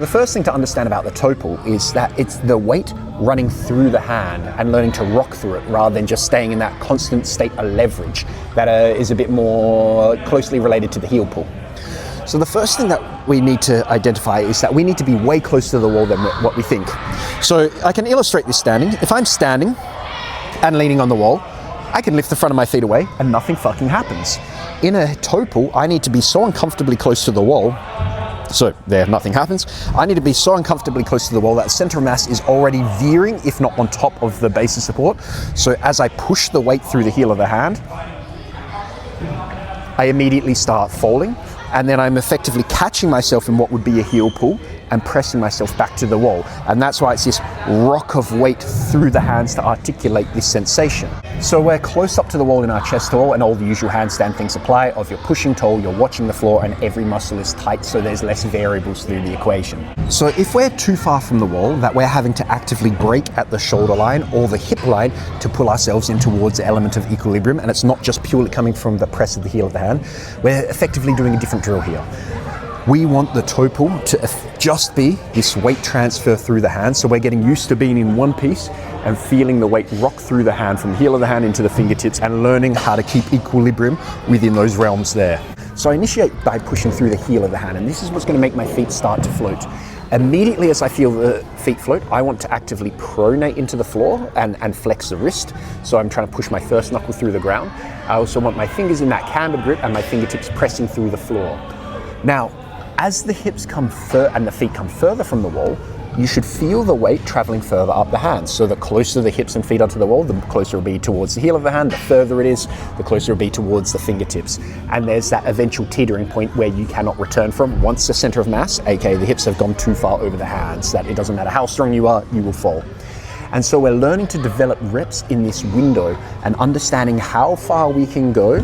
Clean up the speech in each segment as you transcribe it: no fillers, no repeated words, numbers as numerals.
The first thing to understand about the toe pull is that it's the weight running through the hand and learning to rock through it rather than just staying in that constant state of leverage that is a bit more closely related to the heel pull. So the first thing that we need to identify is that we need to be way closer to the wall than what we think. So I can illustrate this standing. If I'm standing and leaning on the wall, I can lift the front of my feet away and nothing fucking happens. In a toe pull, I need to be so uncomfortably close to the wall. So there, nothing happens. I need to be so uncomfortably close to the wall that the center of mass is already veering, if not on top of the base of support. So as I push the weight through the heel of the hand, I immediately start falling, and then I'm effectively catching myself in what would be a heel pull and pressing myself back to the wall. And that's why it's this rock of weight through the hands to articulate this sensation. So we're close up to the wall in our chest wall, and all the usual handstand things apply of you're pushing tall, you're watching the floor, and every muscle is tight, so there's less variables through the equation. So if we're too far from the wall, that we're having to actively break at the shoulder line or the hip line to pull ourselves in towards the element of equilibrium, and it's not just purely coming from the press of the heel of the hand, we're effectively doing a different drill here. We want the toe pull to just be this weight transfer through the hand. So we're getting used to being in one piece and feeling the weight rock through the hand from the heel of the hand into the fingertips and learning how to keep equilibrium within those realms there. So I initiate by pushing through the heel of the hand, and this is what's going to make my feet start to float. Immediately as I feel the feet float, I want to actively pronate into the floor and flex the wrist. So I'm trying to push my first knuckle through the ground. I also want my fingers in that cambered grip and my fingertips pressing through the floor. Now, as the hips come and the feet come further from the wall, you should feel the weight traveling further up the hands. So the closer the hips and feet are to the wall, the closer it'll be towards the heel of the hand. The further it is, the closer it'll be towards the fingertips. And there's that eventual teetering point where you cannot return from once the center of mass, aka the hips, have gone too far over the hands, that it doesn't matter how strong you are, you will fall. And so we're learning to develop reps in this window and understanding how far we can go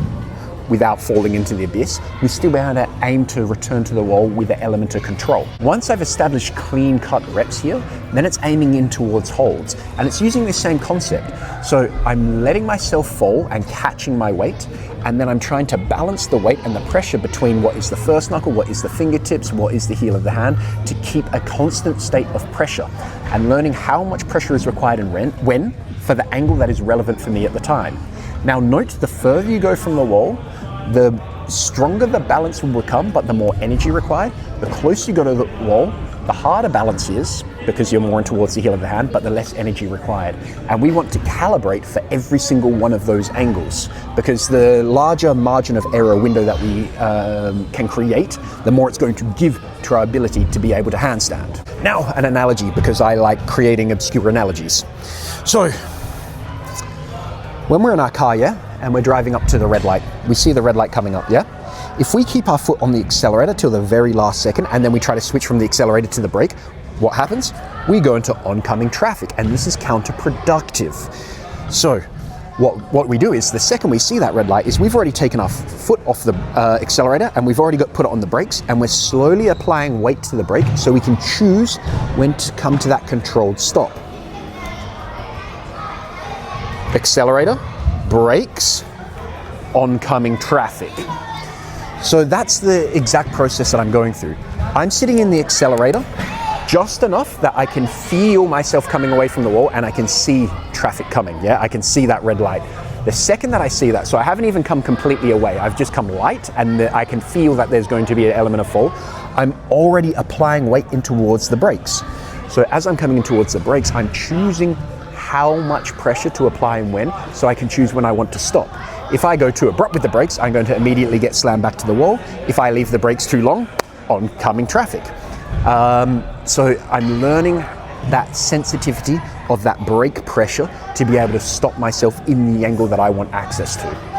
without falling into the abyss. We still be able to aim to return to the wall with the element of control. Once I've established clean-cut reps here, then it's aiming in towards holds. And it's using this same concept. So I'm letting myself fall and catching my weight, and then I'm trying to balance the weight and the pressure between what is the first knuckle, what is the fingertips, what is the heel of the hand, to keep a constant state of pressure, and learning how much pressure is required and when for the angle that is relevant for me at the time. Now note, the further you go from the wall, the stronger the balance will become, but the more energy required. The closer you go to the wall, the harder balance is, because you're more in towards the heel of the hand, but the less energy required. And we want to calibrate for every single one of those angles, because the larger margin of error window that we can create, the more it's going to give to our ability to be able to handstand. Now, an analogy, because I like creating obscure analogies. So, when we're in our car, and we're driving up to the red light, we see the red light coming up, If we keep our foot on the accelerator till the very last second, and then we try to switch from the accelerator to the brake, what happens? We go into oncoming traffic, and this is counterproductive. So, what we do is, the second we see that red light, is we've already taken our foot off the accelerator, and we've already put it on the brakes, and we're slowly applying weight to the brake so we can choose when to come to that controlled stop. Accelerator, brakes, oncoming traffic. So that's the exact process that I'm going through. I'm sitting in the accelerator just enough that I can feel myself coming away from the wall, and I can see traffic coming, I can see that red light. The second that I see that, so I haven't even come completely away, I've just come light, and I can feel that there's going to be an element of fall, I'm already applying weight in towards the brakes. So as I'm coming in towards the brakes, I'm choosing how much pressure to apply and when, so I can choose when I want to stop. If I go too abrupt with the brakes, I'm going to immediately get slammed back to the wall. If I leave the brakes too long, oncoming traffic. So I'm learning that sensitivity of that brake pressure to be able to stop myself in the angle that I want access to.